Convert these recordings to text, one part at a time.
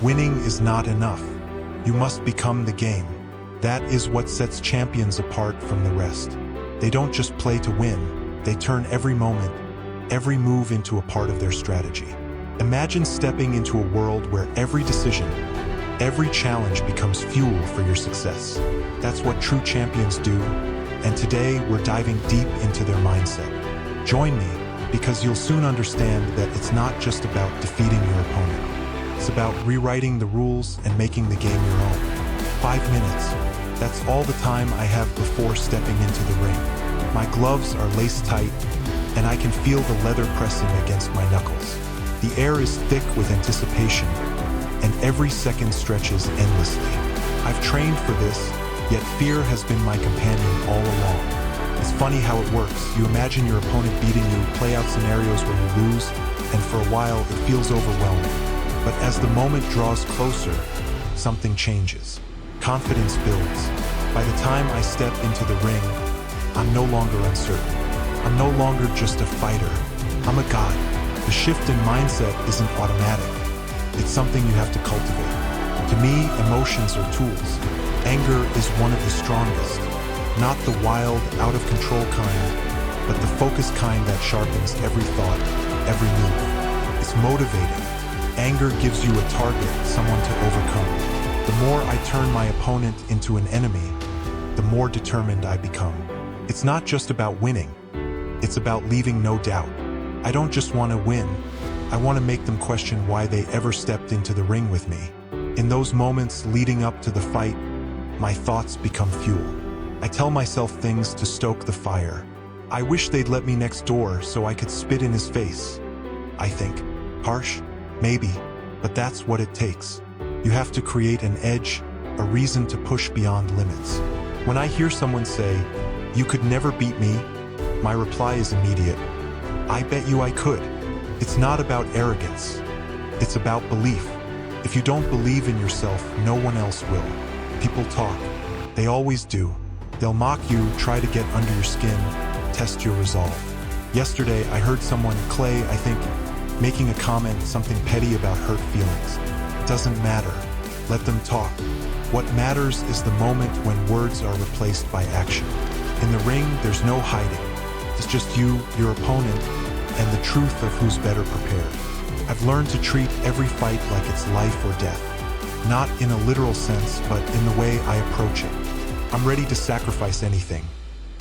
Winning is not enough. You must become the game. That is what sets champions apart from the rest. They don't just play to win, they turn every moment, every move into a part of their strategy. Imagine stepping into a world where every decision, every challenge becomes fuel for your success. That's what true champions do, and today we're diving deep into their mindset. Join me, because you'll soon understand that it's not just about defeating your opponent. It's about rewriting the rules and making the game your own. 5 minutes. That's all the time I have before stepping into the ring. My gloves are lace tight, and I can feel the leather pressing against my knuckles. The air is thick with anticipation, and every second stretches endlessly. I've trained for this, yet fear has been my companion all along. It's funny how it works. You imagine your opponent beating you, play out scenarios where you lose, and for a while it feels overwhelming. But as the moment draws closer, something changes. Confidence builds. By the time I step into the ring, I'm no longer uncertain. I'm no longer just a fighter. I'm a god. The shift in mindset isn't automatic. It's something you have to cultivate. To me, emotions are tools. Anger is one of the strongest. Not the wild, out-of-control kind, but the focused kind that sharpens every thought, every move. It's motivating. Anger gives you a target, someone to overcome. The more I turn my opponent into an enemy, the more determined I become. It's not just about winning. It's about leaving no doubt. I don't just want to win. I want to make them question why they ever stepped into the ring with me. In those moments leading up to the fight, my thoughts become fuel. I tell myself things to stoke the fire. I wish they'd let me next door so I could spit in his face. I think. Harsh? Maybe. But that's what it takes. You have to create an edge, a reason to push beyond limits. When I hear someone say, "You could never beat me," my reply is immediate. I bet you I could. It's not about arrogance. It's about belief. If you don't believe in yourself, no one else will. People talk. They always do. They'll mock you, try to get under your skin, test your resolve. Yesterday, I heard someone, Clay, I think, making a comment, something petty about hurt feelings. It doesn't matter. Let them talk. What matters is the moment when words are replaced by action. In the ring, there's no hiding. It's just you, your opponent, and the truth of who's better prepared. I've learned to treat every fight like it's life or death. Not in a literal sense, but in the way I approach it. I'm ready to sacrifice anything.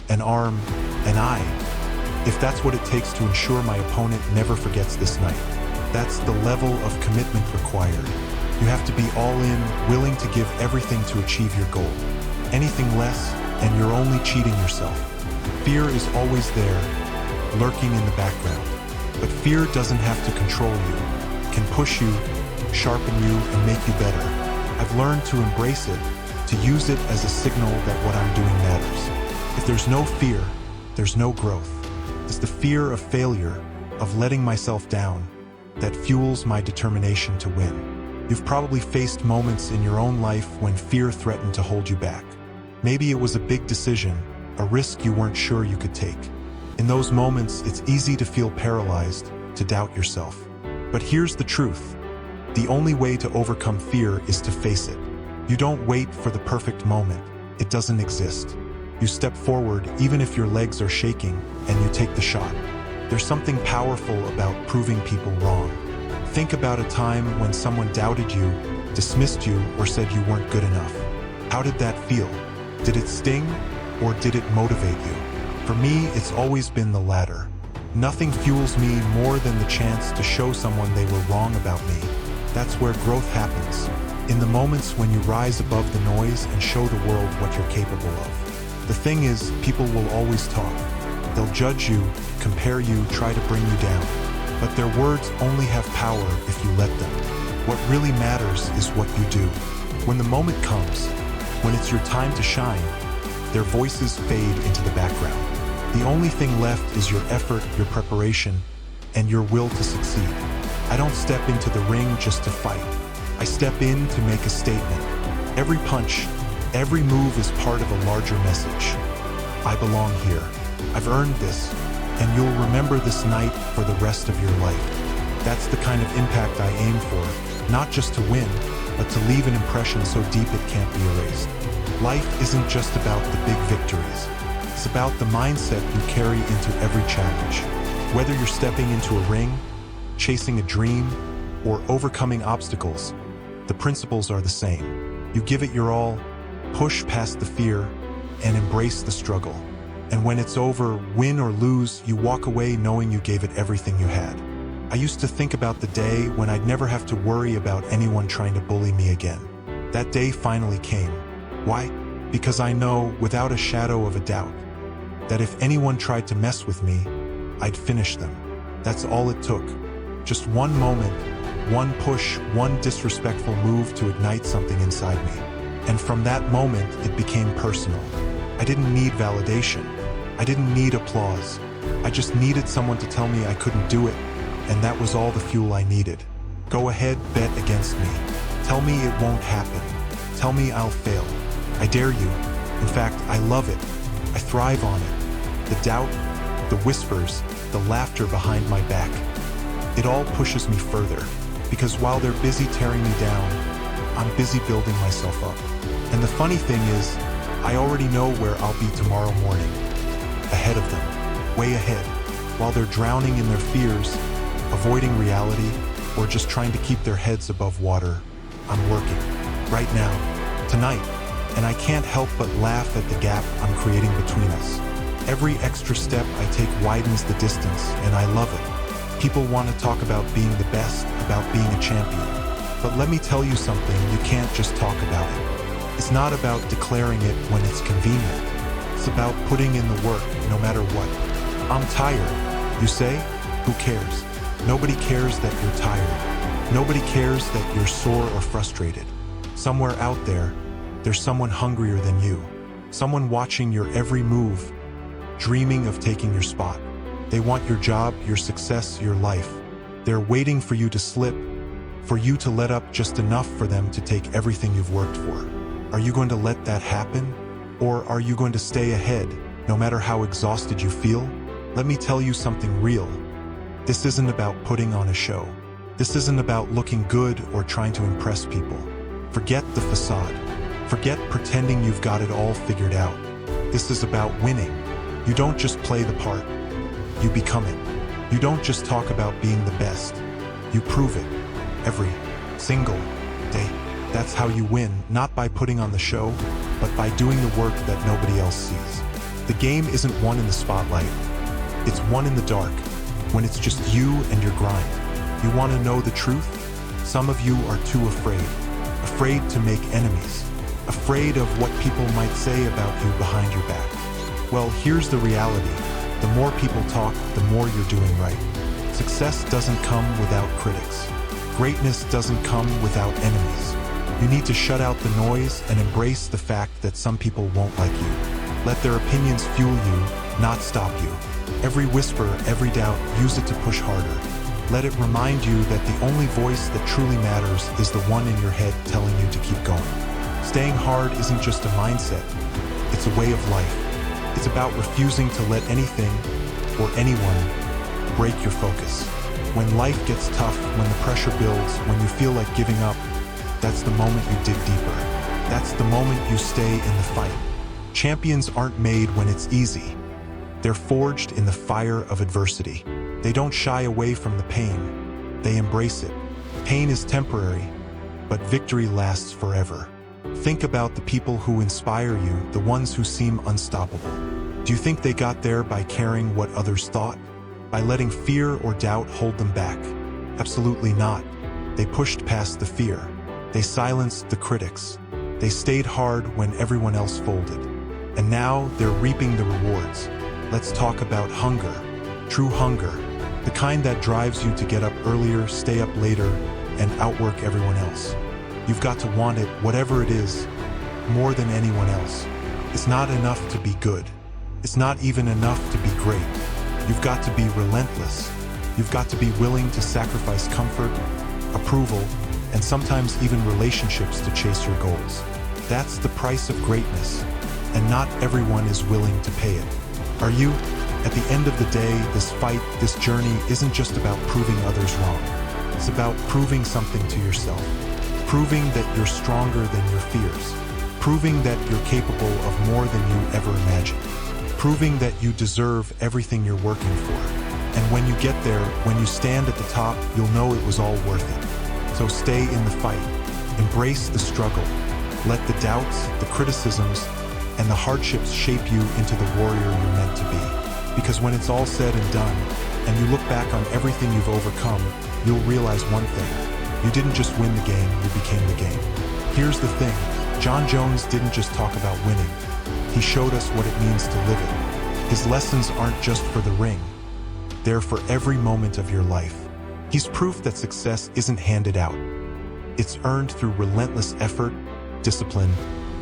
An arm, an eye. If that's what it takes to ensure my opponent never forgets this night. That's the level of commitment required. You have to be all in, willing to give everything to achieve your goal. Anything less, and you're only cheating yourself. Fear is always there, lurking in the background. But fear doesn't have to control you. It can push you, sharpen you, and make you better. I've learned to embrace it, to use it as a signal that what I'm doing matters. If there's no fear, there's no growth. It's the fear of failure, of letting myself down, that fuels my determination to win. You've probably faced moments in your own life when fear threatened to hold you back. Maybe it was a big decision, a risk you weren't sure you could take. In those moments, it's easy to feel paralyzed, to doubt yourself. But here's the truth. The only way to overcome fear is to face it. You don't wait for the perfect moment. It doesn't exist. You step forward even if your legs are shaking, and you take the shot. There's something powerful about proving people wrong. Think about a time when someone doubted you, dismissed you, or said you weren't good enough. How did that feel? Did it sting, or did it motivate you? For me, it's always been the latter. Nothing fuels me more than the chance to show someone they were wrong about me. That's where growth happens. In the moments when you rise above the noise and show the world what you're capable of. The thing is, people will always talk. They'll judge you, compare you, try to bring you down. But their words only have power if you let them. What really matters is what you do. When the moment comes, when it's your time to shine, their voices fade into the background. The only thing left is your effort, your preparation, and your will to succeed. I don't step into the ring just to fight. I step in to make a statement. Every punch, every move is part of a larger message. I belong here. I've earned this, and you'll remember this night for the rest of your life. That's the kind of impact I aim for, Not just to win, but to leave an impression so deep it can't be erased. Life isn't just about the big victories. It's about the mindset you carry into every challenge. Whether you're stepping into a ring, chasing a dream, or overcoming obstacles, the principles are the same. You give it your all, push past the fear, and embrace the struggle. And when it's over, win or lose, you walk away knowing you gave it everything you had. I used to think about the day when I'd never have to worry about anyone trying to bully me again. That day finally came. Why? Because I know, without a shadow of a doubt, that if anyone tried to mess with me, I'd finish them. That's all it took. Just one moment, one push, one disrespectful move to ignite something inside me. And from that moment, it became personal. I didn't need validation. I didn't need applause. I just needed someone to tell me I couldn't do it, and that was all the fuel I needed. Go ahead, bet against me. Tell me it won't happen. Tell me I'll fail. I dare you. In fact, I love it. I thrive on it. The doubt, the whispers, the laughter behind my back. It all pushes me further, because while they're busy tearing me down, I'm busy building myself up. And the funny thing is, I already know where I'll be tomorrow morning. Ahead of them, way ahead, while they're drowning in their fears, avoiding reality, or just trying to keep their heads above water. I'm working, right now, tonight, and I can't help but laugh at the gap I'm creating between us. Every extra step I take widens the distance, and I love it. People want to talk about being the best, about being a champion. But let me tell you something, you can't just talk about it. It's not about declaring it when it's convenient. It's about putting in the work, no matter what. I'm tired, you say? Who cares? Nobody cares that you're tired. Nobody cares that you're sore or frustrated. Somewhere out there, there's someone hungrier than you. Someone watching your every move, dreaming of taking your spot. They want your job, your success, your life. They're waiting for you to slip, for you to let up just enough for them to take everything you've worked for. Are you going to let that happen? Or are you going to stay ahead, no matter how exhausted you feel? Let me tell you something real. This isn't about putting on a show. This isn't about looking good or trying to impress people. Forget the facade. Forget pretending you've got it all figured out. This is about winning. You don't just play the part. You become it. You don't just talk about being the best. You prove it. Every single day. That's how you win, not by putting on the show, but by doing the work that nobody else sees. The game isn't won in the spotlight. It's won in the dark, when it's just you and your grind. You want to know the truth? Some of you are too afraid. Afraid to make enemies. Afraid of what people might say about you behind your back. Well, here's the reality. The more people talk, the more you're doing right. Success doesn't come without critics. Greatness doesn't come without enemies. You need to shut out the noise and embrace the fact that some people won't like you. Let their opinions fuel you, not stop you. Every whisper, every doubt, use it to push harder. Let it remind you that the only voice that truly matters is the one in your head telling you to keep going. Staying hard isn't just a mindset, it's a way of life. It's about refusing to let anything or anyone break your focus. When life gets tough, when the pressure builds, when you feel like giving up, that's the moment you dig deeper. That's the moment you stay in the fight. Champions aren't made when it's easy. They're forged in the fire of adversity. They don't shy away from the pain. They embrace it. Pain is temporary, but victory lasts forever. Think about the people who inspire you, the ones who seem unstoppable. Do you think they got there by caring what others thought? By letting fear or doubt hold them back? Absolutely not. They pushed past the fear. They silenced the critics. They stayed hard when everyone else folded. And now they're reaping the rewards. Let's talk about hunger. True hunger. The kind that drives you to get up earlier, stay up later, and outwork everyone else. You've got to want it, whatever it is, more than anyone else. It's not enough to be good. It's not even enough to be great. You've got to be relentless. You've got to be willing to sacrifice comfort, approval, and sometimes even relationships to chase your goals. That's the price of greatness, and not everyone is willing to pay it. Are you? At the end of the day, this fight, this journey isn't just about proving others wrong. It's about proving something to yourself. Proving that you're stronger than your fears. Proving that you're capable of more than you ever imagined. Proving that you deserve everything you're working for. And when you get there, when you stand at the top, you'll know it was all worth it. So stay in the fight. Embrace the struggle. Let the doubts, the criticisms, and the hardships shape you into the warrior you're meant to be. Because when it's all said and done, and you look back on everything you've overcome, you'll realize one thing. You didn't just win the game, you became the game. Here's the thing, Jon Jones didn't just talk about winning. He showed us what it means to live it. His lessons aren't just for the ring. They're for every moment of your life. He's proof that success isn't handed out. It's earned through relentless effort, discipline,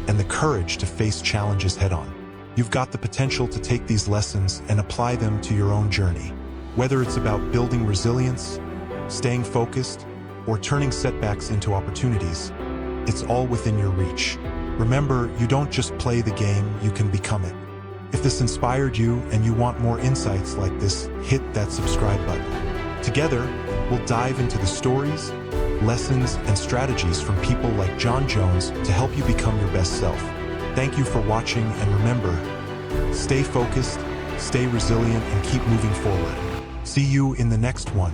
and the courage to face challenges head-on. You've got the potential to take these lessons and apply them to your own journey. Whether it's about building resilience, staying focused, or turning setbacks into opportunities, it's all within your reach. Remember, you don't just play the game, you can become it. If this inspired you and you want more insights like this, hit that subscribe button. Together, we'll dive into the stories, lessons, and strategies from people like Jon Jones to help you become your best self. Thank you for watching, and remember, stay focused, stay resilient, and keep moving forward. See you in the next one.